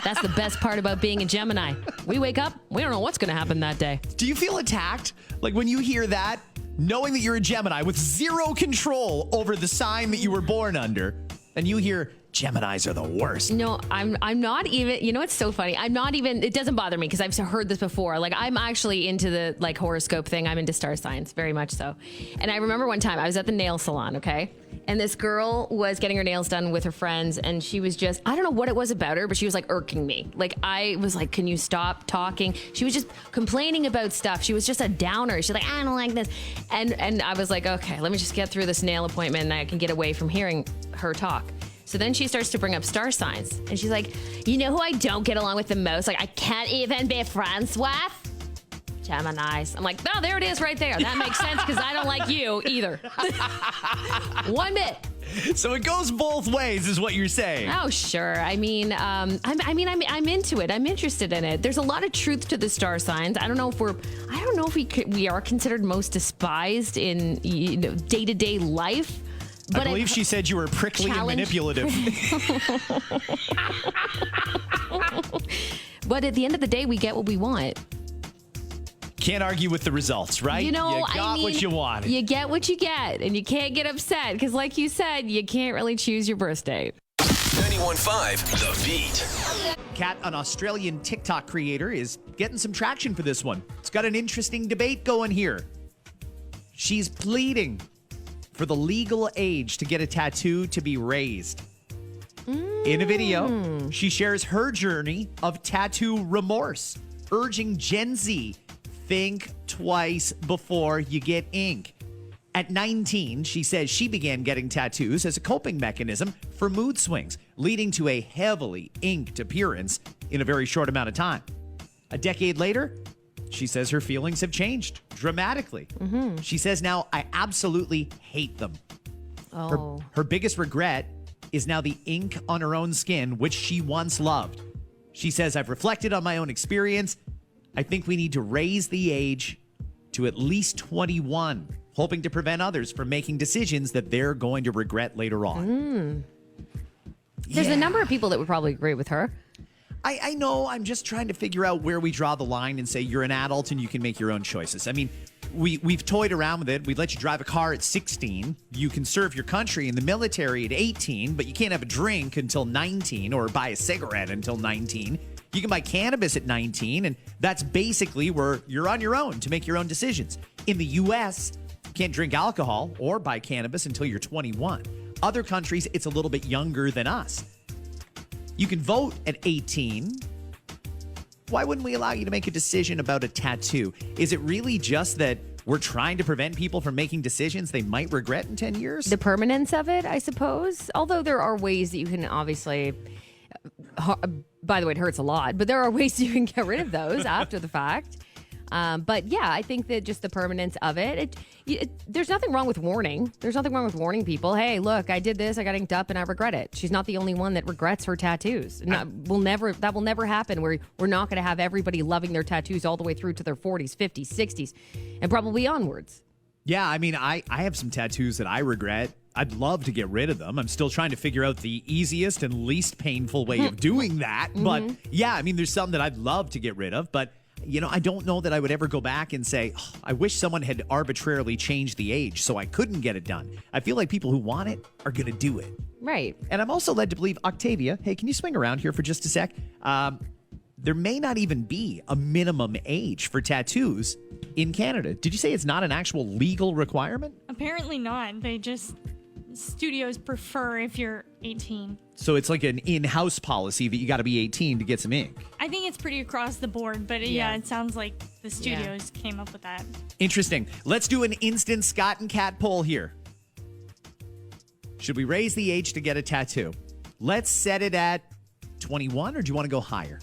B: That's the best part about being a Gemini. We wake up, we don't know what's going to happen that day.
A: Do you feel attacked? Like when you hear that, knowing that you're a Gemini with zero control over the sign that you were born under, and you hear Geminis are the worst.
B: No, I'm not even, you know, it's so funny. I'm not even, it doesn't bother me because I've heard this before. Like, I'm actually into the like horoscope thing. I'm into star signs, very much so. And I remember one time I was at the nail salon, okay? And this girl was getting her nails done with her friends, and she was just, I don't know what it was about her, but she was like irking me. Like, I was like, can you stop talking? She was just complaining about stuff. She was just a downer. She's like, I don't like this. And I was like, okay, let me just get through this nail appointment and I can get away from hearing her talk. So then she starts to bring up star signs. And she's like, you know who I don't get along with the most? Like, I can't even be friends with? Geminis. I'm like, oh, there it is right there. That makes sense because I don't like you either. One bit.
A: So it goes both ways is what you're saying.
B: Oh, sure. I mean, I'm into it. I'm interested in it. There's a lot of truth to the star signs. I don't know if we are considered most despised in day-to-day life.
A: But I believe she said you were prickly and manipulative.
B: But at the end of the day, we get what we want.
A: Can't argue with the results, right?
B: You know,
A: you got what you wanted.
B: You get what you get, and you can't get upset because, like you said, you can't really choose your birth date.
C: 91.5 The Beat.
A: Kat, an Australian TikTok creator, is getting some traction for this one. It's got an interesting debate going here. She's pleading for the legal age to get a tattoo to be raised. In a video, she shares her journey of tattoo remorse, urging Gen Z, think twice before you get ink. At 19, she says she began getting tattoos as a coping mechanism for mood swings, leading to a heavily inked appearance in a very short amount of time. A decade later, she says her feelings have changed dramatically. She says now, I absolutely hate them.
B: Oh.
A: Her biggest regret is now the ink on her own skin, which she once loved. She says, I've reflected on my own experience. I think we need to raise the age to at least 21, hoping to prevent others from making decisions that they're going to regret later on.
B: There's a number of people that would probably agree with her.
A: I know. I'm just trying to figure out where we draw the line and say you're an adult and you can make your own choices. I mean, we've toyed around with it. We'd let you drive a car at 16. You can serve your country in the military at 18, but you can't have a drink until 19 or buy a cigarette until 19. You can buy cannabis at 19, and that's basically where you're on your own to make your own decisions. In the U.S., you can't drink alcohol or buy cannabis until you're 21. Other countries, it's a little bit younger than us. You can vote at 18. Why wouldn't we allow you to make a decision about a tattoo? Is it really just that we're trying to prevent people from making decisions they might regret in 10 years?
B: The permanence of it, I suppose. Although there are ways that you can obviously, by the way, it hurts a lot, but there are ways you can get rid of those after the fact. But yeah, I think that just the permanence of it, there's nothing wrong with warning. There's nothing wrong with warning people. Hey, look, I did this. I got inked up and I regret it. She's not the only one that regrets her tattoos. That will never happen where we're not going to have everybody loving their tattoos all the way through to their 40s, 50s, 60s, and probably onwards.
A: Yeah, I mean, I have some tattoos that I regret. I'd love to get rid of them. I'm still trying to figure out the easiest and least painful way of doing that. But yeah, I mean, there's some that I'd love to get rid of, but I don't know that I would ever go back and say, I wish someone had arbitrarily changed the age so I couldn't get it done. I feel like people who want it are going to do it.
B: Right.
A: And I'm also led to believe, Octavia, hey, can you swing around here for just a sec? There may not even be a minimum age for tattoos in Canada. Did you say it's not an actual legal requirement?
G: Apparently not. Studios prefer if you're 18.
A: So it's like an in-house policy that you got to be 18 to get some ink.
G: I think it's pretty across the board, but yeah, it sounds like the studios came up with that.
A: Interesting. Let's do an instant Scott and Cat poll here. Should we raise the age to get a tattoo? Let's set it at 21, or do you want to go higher?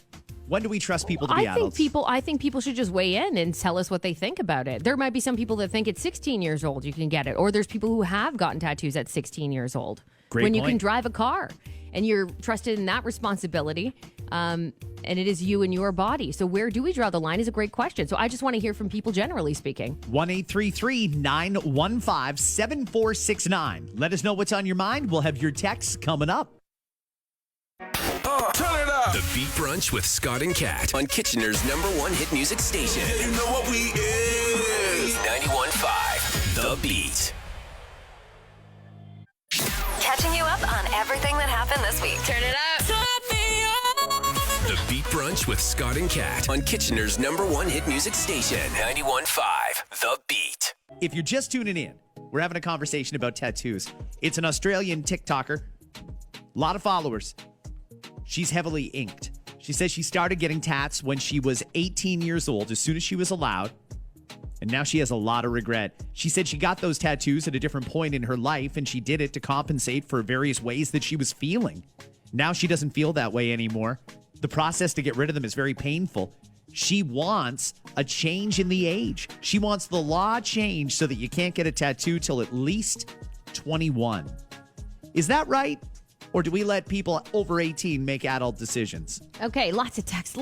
A: When do we trust people to be adults?
B: I think people should just weigh in and tell us what they think about it. There might be some people that think at 16 years old you can get it, or there's people who have gotten tattoos at 16 years old.
A: Great
B: when
A: point.
B: You can drive a car and you're trusted in that responsibility, and it is you and your body. So where do we draw the line is a great question. So I just want to hear from people generally speaking.
A: 1-833-915-7469. Let us know what's on your mind. We'll have your texts coming up.
C: Turn it up. The Beat Brunch with Scott and Kat on Kitchener's #1 hit music station. You know what we is. 91.5 The Beat.
E: Catching you up on everything that happened this week. Turn it up.
C: The Beat Brunch with Scott and Kat on Kitchener's #1 hit music station. 91.5 The Beat.
A: If you're just tuning in, we're having a conversation about tattoos. It's an Australian TikToker. A lot of followers. She's heavily inked. She says she started getting tats when she was 18 years old, as soon as she was allowed. And now she has a lot of regret. She said she got those tattoos at a different point in her life, and she did it to compensate for various ways that she was feeling. Now she doesn't feel that way anymore. The process to get rid of them is very painful. She wants a change in the age. She wants the law changed so that you can't get a tattoo till at least 21. Is that right? Or do we let people over 18 make adult decisions?
B: Okay, lots of text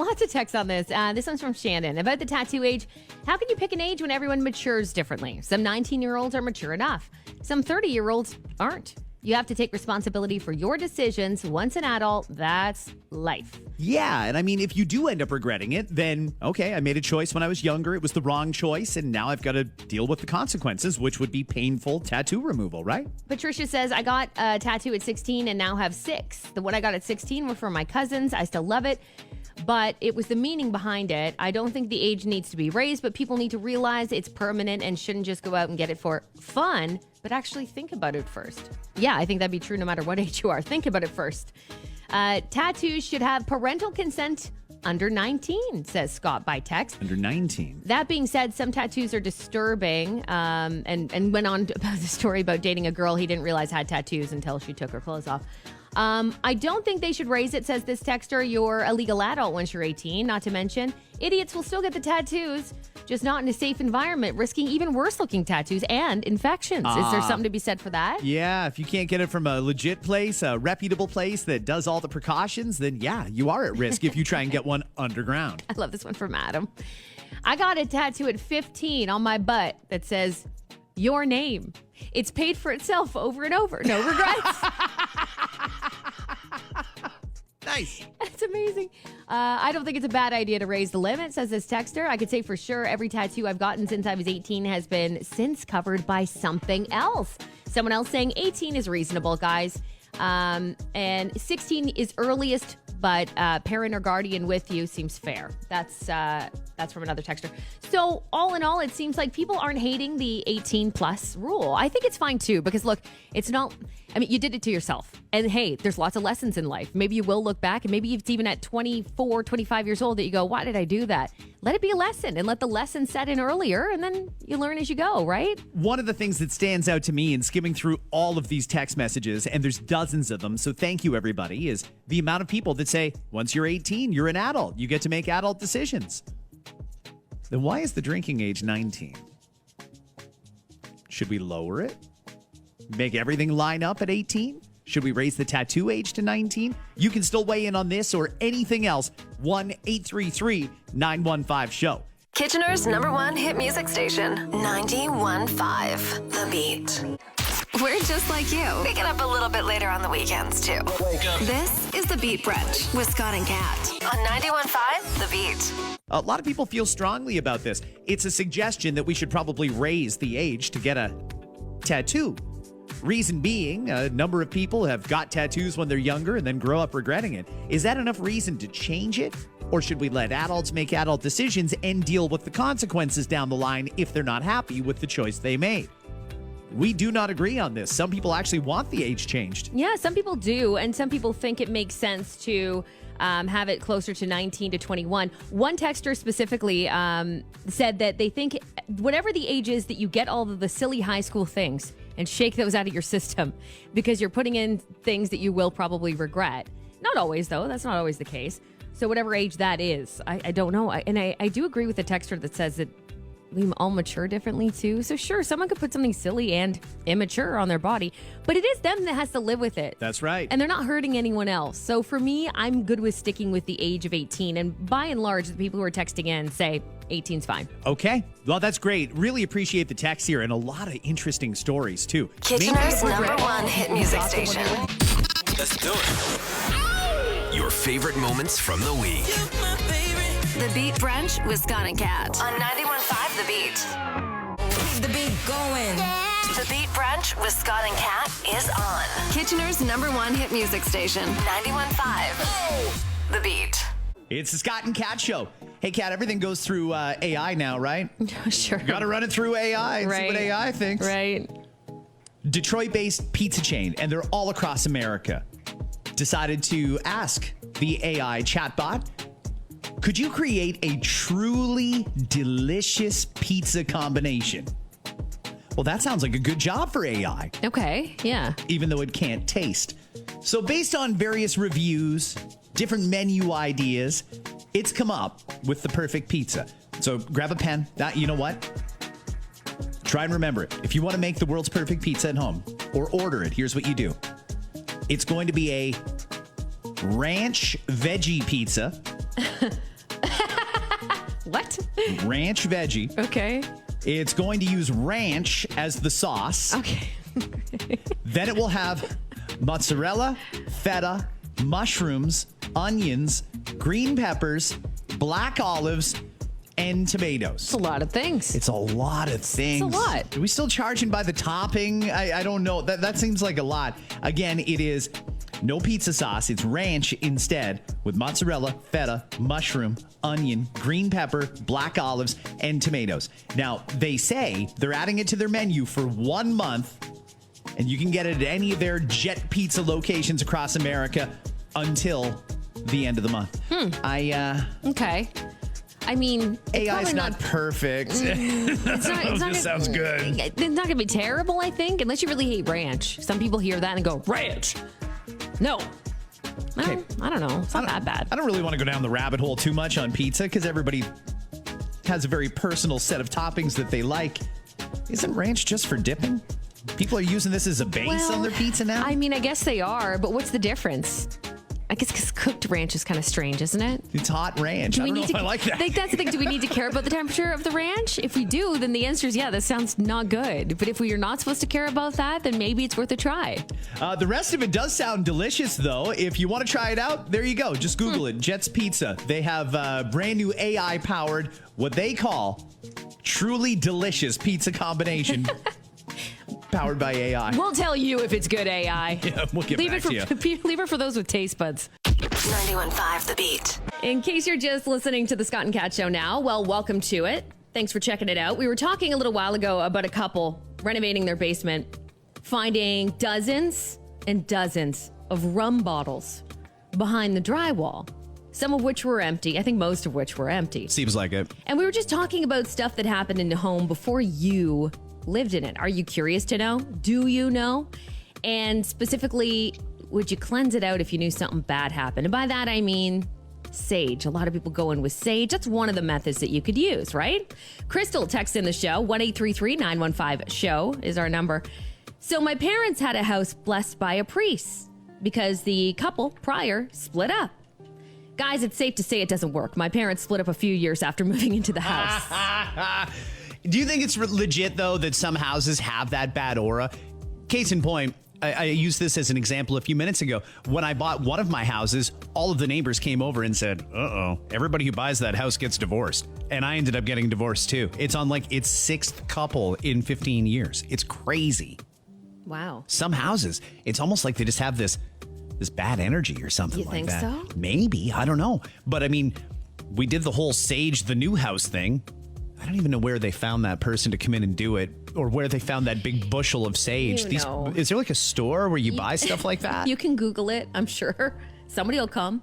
B: on this. This one's from Shannon. About the tattoo age, how can you pick an age when everyone matures differently? Some 19-year-olds are mature enough. Some 30-year-olds aren't. You have to take responsibility for your decisions. Once an adult, that's life.
A: Yeah, and I mean, if you do end up regretting it, then, okay, I made a choice when I was younger. It was the wrong choice, and now I've got to deal with the consequences, which would be painful tattoo removal, right?
B: Patricia says, I got a tattoo at 16 and now have 6. The one I got at 16 was for my cousins. I still love it, but it was the meaning behind it. I don't think the age needs to be raised, but people need to realize it's permanent and shouldn't just go out and get it for fun, but actually think about it first. Yeah, I think that'd be true no matter what age you are. Think about it first. Tattoos should have parental consent under 19, says Scott by text. Under 19. That being said, some tattoos are disturbing, and went on about the story about dating a girl he didn't realize had tattoos until she took her clothes off. I don't think they should raise it, says this texter. You're a legal adult once you're 18, not to mention idiots will still get the tattoos, just not in a safe environment, risking even worse looking tattoos and infections. Is there something to be said for that?
A: Yeah, if you can't get it from a legit place, a reputable place that does all the precautions, then yeah, you are at risk if you try and get one underground.
B: I love this one from Adam. I got a tattoo at 15 on my butt that says, your name. It's paid for itself over and over. No regrets.
A: Nice.
B: That's amazing. I don't think it's a bad idea to raise the limit, says this texter. I could say for sure every tattoo I've gotten since I was 18 has been since covered by something else. Someone else saying 18 is reasonable, guys. And 16 is earliest, but parent or guardian with you seems fair. That's from another texter. So all in all, it seems like people aren't hating the 18 plus rule. I think it's fine too, because look, it's not, I mean, you did it to yourself. And hey, there's lots of lessons in life. Maybe you will look back, and maybe it's even at 24, 25 years old that you go, why did I do that? Let it be a lesson, and let the lesson set in earlier, and then you learn as you go, right?
A: One of the things that stands out to me in skimming through all of these text messages, and there's dozens of them, so thank you everybody, is the amount of people that say, once you're 18, you're an adult. You get to make adult decisions. Then why is the drinking age 19? Should we lower it? Make everything line up at 18? Should we raise the tattoo age to 19? You can still weigh in on this or anything else. 1-833-915-SHOW.
E: Kitchener's #1 hit music station, 91.5 The Beat. We're just like you. We get up a little bit later on the weekends, too. This is The Beat Brunch with Scott and Kat on 91.5 The Beat.
A: A lot of people feel strongly about this. It's a suggestion that we should probably raise the age to get a tattoo. Reason being, a number of people have got tattoos when they're younger and then grow up regretting it. Is that enough reason to change it? Or should we let adults make adult decisions and deal with the consequences down the line if they're not happy with the choice they made? We do not agree on this. Some people actually want the age changed.
B: Yeah, some people do, and some people think it makes sense to have it closer to 19 to 21. One texter specifically said that they think whatever the age is that you get all of the silly high school things and shake those out of your system, because you're putting in things that you will probably regret. Not always, though. That's not always the case. So whatever age that is, I don't know. I do agree with the texter that says that we all mature differently too. So sure, someone could put something silly and immature on their body, but it is them that has to live with it.
A: That's right.
B: And they're not hurting anyone else. So for me, I'm good with sticking with the age of 18. And by and large, the people who are texting in say 18's fine.
A: Okay. Well, that's great. Really appreciate the text here and a lot of interesting stories too.
E: Kitchener's #1 hit music station.
C: Let's do it. Your favorite moments from the week.
E: The Beat Brunch with Scott and Kat on 91.5 The Beat.
F: Keep the beat going.
E: The Beat Brunch with Scott and Kat is on. Kitchener's #1 hit music station, 91.5 The Beat.
A: It's the Scott and Kat Show. Hey, Kat, everything goes through AI now, right?
B: Sure.
A: Got to run it through AI and see what AI thinks.
B: Right.
A: Detroit-based pizza chain, and they're all across America, decided to ask the AI chatbot, could you create a truly delicious pizza combination? Well, that sounds like a good job for AI.
B: Okay. Yeah.
A: Even though it can't taste. So based on various reviews, different menu ideas, it's come up with the perfect pizza. So grab a pen. You know what? Try and remember it. If you want to make the world's perfect pizza at home or order it, here's what you do. It's going to be a ranch veggie pizza.
B: What?
A: Ranch veggie.
B: Okay.
A: It's going to use ranch as the sauce.
B: Okay.
A: Then it will have mozzarella, feta, mushrooms, onions, green peppers, black olives, and tomatoes.
B: It's a lot of things.
A: It's a lot of things.
B: It's a lot.
A: Are we still charging by the topping? I don't know. That seems like a lot. Again, it is no pizza sauce. It's ranch instead with mozzarella, feta, mushroom, onion, green pepper, black olives, and tomatoes. Now, they say they're adding it to their menu for 1 month, and you can get it at any of their Jet Pizza locations across America until the end of the month.
B: Okay. I mean,
A: AI is not perfect.
B: It's not
A: sounds good.
B: It's not going to be terrible, I think, unless you really hate ranch. Some people hear that and go, ranch. No.
A: Okay.
B: I don't know. It's not that bad.
A: I don't really want to go down the rabbit hole too much on pizza because everybody has a very personal set of toppings that they like. Isn't ranch just for dipping? People are using this as a base on their pizza now?
B: I mean, I guess they are, but what's the difference? I guess because cooked ranch is kind of strange, isn't it?
A: It's hot ranch. I don't know if I like that.
B: I think that's the thing. Do we need to care about the temperature of the ranch? If we do, then the answer is yeah, that sounds not good. But if we are not supposed to care about that, then maybe it's worth a try.
A: The rest of it does sound delicious, though. If you want to try it out, there you go. Just Google it. Jet's Pizza. They have brand new AI-powered, what they call truly delicious pizza combination. Powered by AI.
B: We'll tell you if it's good AI.
A: Yeah, we'll get
B: leave
A: back to you.
B: Leave it for those with taste buds.
E: 91.5 The Beat.
B: In case you're just listening to the Scott and Kat Show now, well, welcome to it. Thanks for checking it out. We were talking a little while ago about a couple renovating their basement, finding dozens and dozens of rum bottles behind the drywall, some of which were empty. I think most of which were empty.
A: Seems like it.
B: And we were just talking about stuff that happened in the home before you lived in it. Are you curious to know? Do you know? And specifically, would you cleanse it out if you knew something bad happened? And by that, I mean sage. A lot of people go in with sage. That's one of the methods that you could use, right? Crystal texts in the show. 1-833-915-SHOW is our number. So my parents had a house blessed by a priest because the couple prior split up. Guys, it's safe to say it doesn't work. My parents split up a few years after moving into the house.
A: Do you think it's legit, though, that some houses have that bad aura? Case in point, I used this as an example a few minutes ago. When I bought one of my houses, all of the neighbors came over and said, uh-oh, everybody who buys that house gets divorced. And I ended up getting divorced, too. It's on like its sixth couple in 15 years. It's crazy.
B: Wow.
A: Some houses, it's almost like they just have this bad energy or something
B: You
A: like
B: think
A: that.
B: so?
A: Maybe. I don't know. But I mean, we did the whole sage the new house thing. I don't even know where they found that person to come in and do it or where they found that big bushel of sage. Is there like a store where you buy stuff like that?
B: You can Google it, I'm sure. Somebody will come.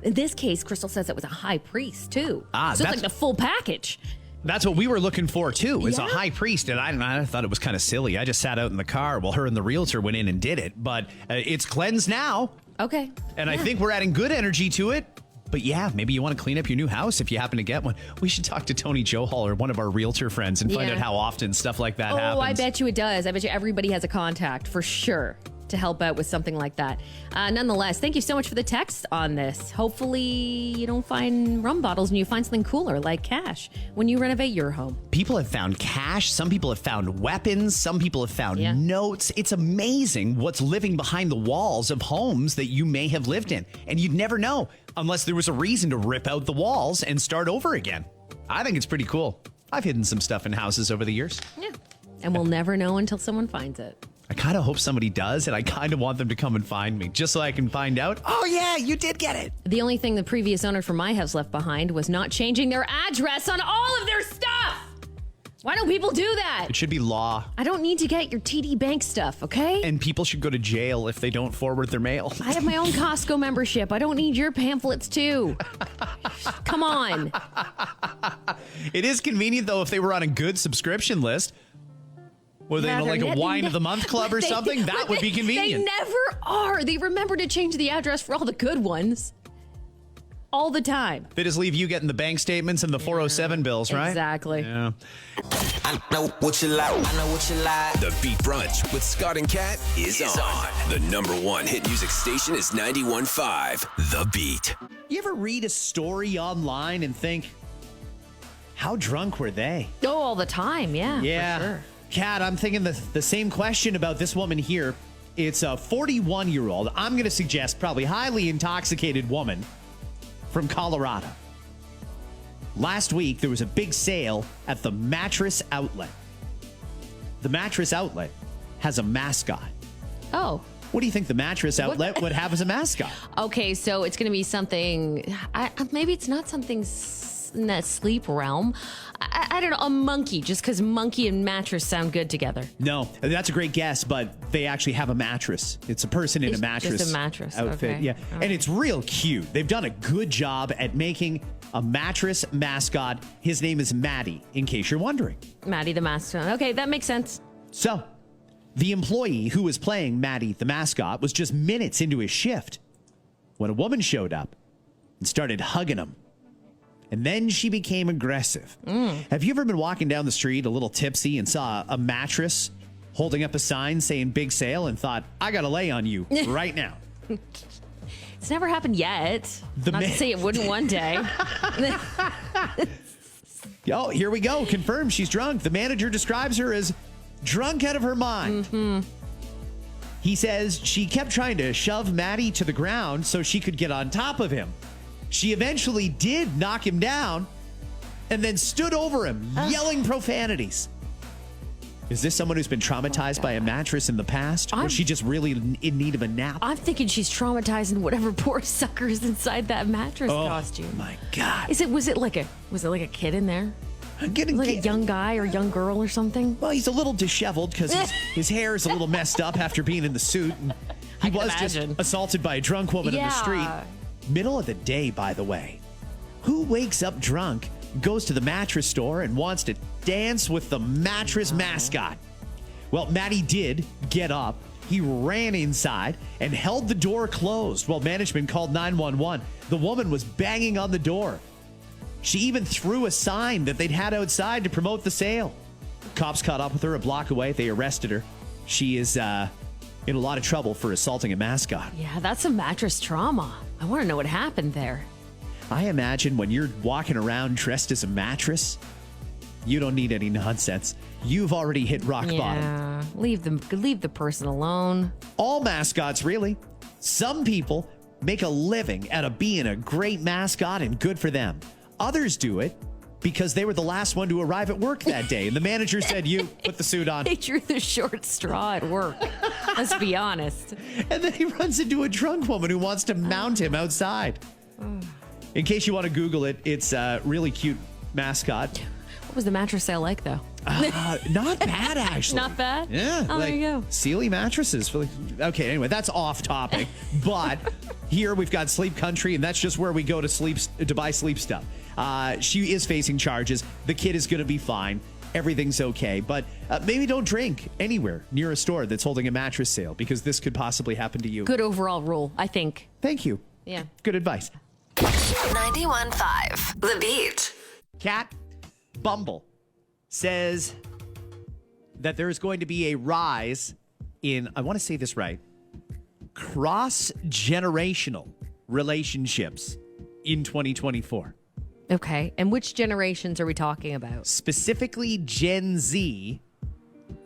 B: In this case, Crystal says it was a high priest, too. So it's like the full package.
A: That's what we were looking for, too, is
B: Yeah.
A: a high priest. And I thought it was kind of silly. I just sat out in the car while her and the realtor went in and did it. But it's cleansed now.
B: Okay.
A: And I think we're adding good energy to it. But yeah, maybe you want to clean up your new house if you happen to get one. We should talk to Tony Johal, one of our realtor friends, and find out how often stuff like that happens.
B: Oh, I bet you it does. I bet you everybody has a contact for sure to help out with something like that. Nonetheless, thank you so much for the text on this. Hopefully you don't find rum bottles and you find something cooler like cash when you renovate your home.
A: People have found cash. Some people have found weapons. Some people have found notes. It's amazing what's living behind the walls of homes that you may have lived in. And you'd never know unless there was a reason to rip out the walls and start over again. I think it's pretty cool. I've hidden some stuff in houses over the years.
B: Yeah. And we'll never know until someone finds it.
A: I kind of hope somebody does, and I kind of want them to come and find me just so I can find out, oh, yeah, you did get it.
B: The only thing the previous owner for my house left behind was not changing their address on all of their stuff. Why don't people do that?
A: It should be law.
B: I don't need to get your TD Bank stuff, okay?
A: And people should go to jail if they don't forward their mail.
B: I have my own Costco membership. I don't need your pamphlets, too. Come on.
A: It is convenient, though, if they were on a good subscription list. Were they in like a wine of the month club or something? That would be convenient.
B: They never are. They remember to change the address for all the good ones. All the time.
A: They just leave you getting the bank statements and the 407 bills, right?
B: Exactly.
A: Yeah.
D: I know what you like. I know what you like.
C: The Beat Brunch with Scott and Kat is on. The number one hit music station is 91.5 The Beat.
A: You ever read a story online and think, how drunk were they?
B: Oh, all the time. Yeah.
A: Yeah.
B: For sure.
A: Kat, I'm thinking the same question about this woman here. It's a 41-year-old, I'm going to suggest probably highly intoxicated woman from Colorado. Last week, there was a big sale at the Mattress Outlet. The Mattress Outlet has a mascot.
B: Oh.
A: What do you think the Mattress Outlet would have as a mascot?
B: Okay, so it's going to be something, maybe it's not something in that sleep realm. I don't know, a monkey, just because monkey and mattress sound good together.
A: No, that's a great guess, but they actually have a mattress. It's a person in a mattress.
B: Just a mattress
A: outfit.
B: Okay.
A: Yeah, and it's real cute. They've done a good job at making a mattress mascot. His name is Maddie, in case you're wondering.
B: Maddie the mascot. Okay, that makes sense.
A: So, the employee who was playing Maddie the mascot was just minutes into his shift when a woman showed up and started hugging him. And then she became aggressive. Have you ever been walking down the street a little tipsy and saw a mattress holding up a sign saying big sale and thought, I got to lay on you right now?
B: It's never happened yet. Not to say it wouldn't one day.
A: Oh, here we go. Confirmed she's drunk. The manager describes her as drunk out of her mind.
B: Mm-hmm.
A: He says she kept trying to shove Maddie to the ground so she could get on top of him. She eventually did knock him down and then stood over him, yelling profanities. Is this someone who's been traumatized by a mattress in the past? Or is she just really in need of a nap?
B: I'm thinking she's traumatizing whatever poor sucker is inside that mattress costume.
A: Oh, my God.
B: Was it like a kid in there? Like a young guy or young girl or something?
A: Well, he's a little disheveled because his hair is a little messed up after being in the suit. And he was just assaulted by a drunk woman in the street. Middle of the day, by the way. Who wakes up drunk, goes to the mattress store, and wants to dance with the mattress mascot? Well, Maddie did get up. He ran inside and held the door closed while management called 911. The woman was banging on the door. She even threw a sign that they'd had outside to promote the sale. Cops caught up with her a block away. They arrested her. She is in a lot of trouble for assaulting a mascot.
B: Yeah, that's some mattress trauma. I want to know what happened there.
A: I imagine when you're walking around dressed as a mattress, you don't need any nonsense. You've already hit rock bottom.
B: Leave the person alone.
A: All mascots, really. Some people make a living out of being a great mascot, and good for them. Others do it because they were the last one to arrive at work that day, and the manager said, "You put the suit on."
B: They drew the short straw at work. Let's be honest.
A: And then he runs into a drunk woman who wants to mount him outside. In case you want to Google it, it's a really cute mascot.
B: What was the mattress sale like, though?
A: Not bad, actually.
B: Not bad?
A: Yeah.
B: Oh, there you go.
A: Sealy mattresses. Okay, anyway, that's off topic. But here we've got Sleep Country, and that's just where we go to buy sleep stuff. She is facing charges. The kid is going to be fine. Everything's okay. But maybe don't drink anywhere near a store that's holding a mattress sale, because this could possibly happen to you.
B: Good overall rule, I think.
A: Thank you.
B: Yeah.
A: Good advice.
E: 91.5 The Beat.
A: Cat Bumble says that there is going to be a rise in, I want to say this right, cross-generational relationships in 2024.
B: Okay. And which generations are we talking about?
A: Specifically, Gen Z,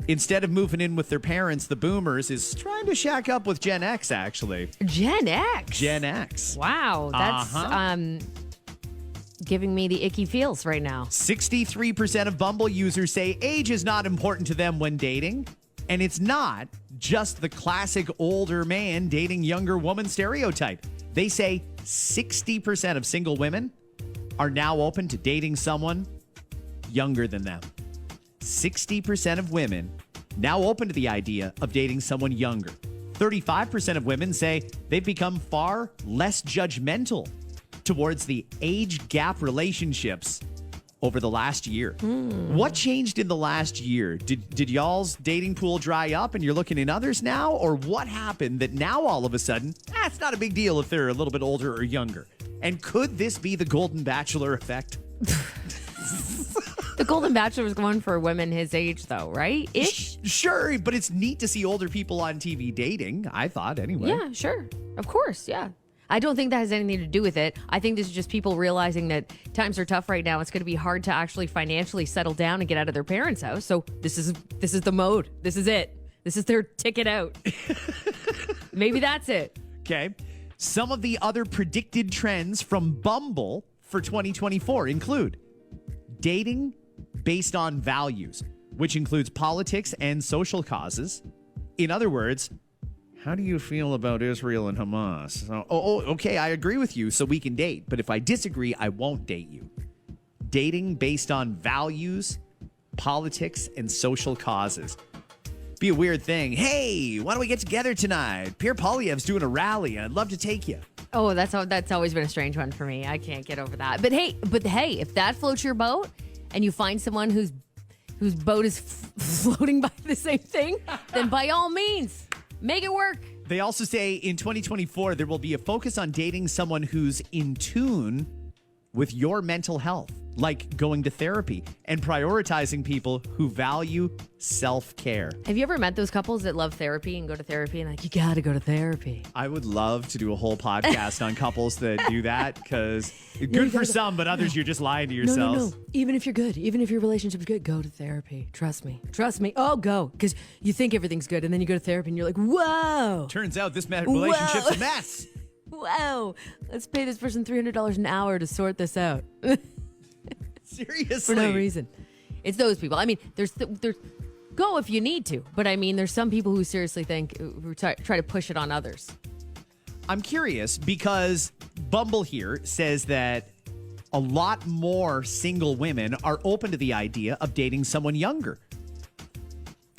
A: instead of moving in with their parents, the boomers, is trying to shack up with Gen X, actually.
B: Gen X?
A: Gen X.
B: Wow. That's giving me the icky feels right now.
A: 63% of Bumble users say age is not important to them when dating. And it's not just the classic older man dating younger woman stereotype. They say 60% of single women are now open to dating someone younger than them. 60% of women now open to the idea of dating someone younger. 35% of women say they've become far less judgmental towards the age gap relationships over the last year. What changed in the last year? Did y'all's dating pool dry up and you're looking in others now? Or what happened that now all of a sudden, it's not a big deal if they're a little bit older or younger? And could this be the Golden Bachelor effect?
B: The Golden Bachelor was going for women his age, though, right? Ish?
A: Sure, but it's neat to see older people on TV dating, I thought, anyway.
B: Yeah, sure. Of course, yeah. I don't think that has anything to do with it. I think this is just people realizing that times are tough right now. It's going to be hard to actually financially settle down and get out of their parents' house. So this is the mode. This is it. This is their ticket out. Maybe that's it.
A: Okay. Some of the other predicted trends from Bumble for 2024 include dating based on values, which includes politics and social causes. In other words, how do you feel about Israel and Hamas? Okay, I agree with you, so we can date. But if I disagree, I won't date you. Dating based on values, politics, and social causes. Be a weird thing. Hey, why don't we get together tonight? Pierre Poilievre's doing a rally. I'd love to take you.
B: Oh, that's always been a strange one for me. I can't get over that. But hey, if that floats your boat and you find someone whose boat is floating by the same thing, then by all means, make it work.
A: They also say in 2024, there will be a focus on dating someone who's in tune with your mental health, like going to therapy and prioritizing people who value self-care.
B: Have you ever met those couples that love therapy and go to therapy and like, you got to go to therapy?
A: I would love to do a whole podcast on couples that do that because good for some, but others you're just lying to yourselves.
B: No. Even if you're good, even if your relationship's good, go to therapy. Trust me. Oh, go. Because you think everything's good and then you go to therapy and you're like, whoa.
A: Turns out this relationship's a mess.
B: Wow. Let's pay this person $300 an hour to sort this out.
A: Seriously.
B: For no reason. It's those people. I mean, there's go if you need to. But I mean, there's some people who seriously who try to push it on others.
A: I'm curious because Bumble here says that a lot more single women are open to the idea of dating someone younger.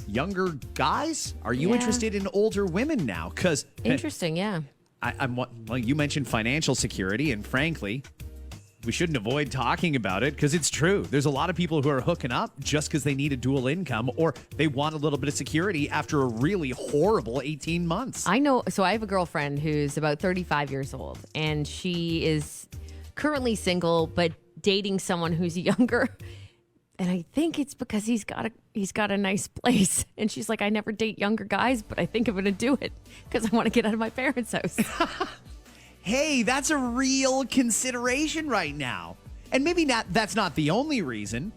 A: Younger guys? Are you interested in older women now? Because
B: interesting, yeah.
A: Well, you mentioned financial security, and frankly, we shouldn't avoid talking about it because it's true. There's a lot of people who are hooking up just because they need a dual income or they want a little bit of security after a really horrible 18 months.
B: I know. So I have a girlfriend who's about 35 years old, and she is currently single, but dating someone who's younger. And I think it's because he's got a nice place. And she's like, I never date younger guys, but I think I'm going to do it because I want to get out of my parents' house.
A: Hey, that's a real consideration right now. And maybe that's not the only reason,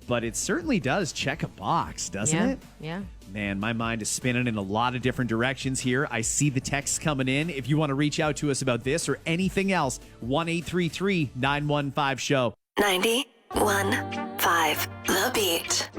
A: but it certainly does check a box, doesn't it?
B: Yeah.
A: Man, my mind is spinning in a lot of different directions here. I see the texts coming in. If you want to reach out to us about this or anything else, 1-833-915-SHOW.
E: 91.5 The Beat.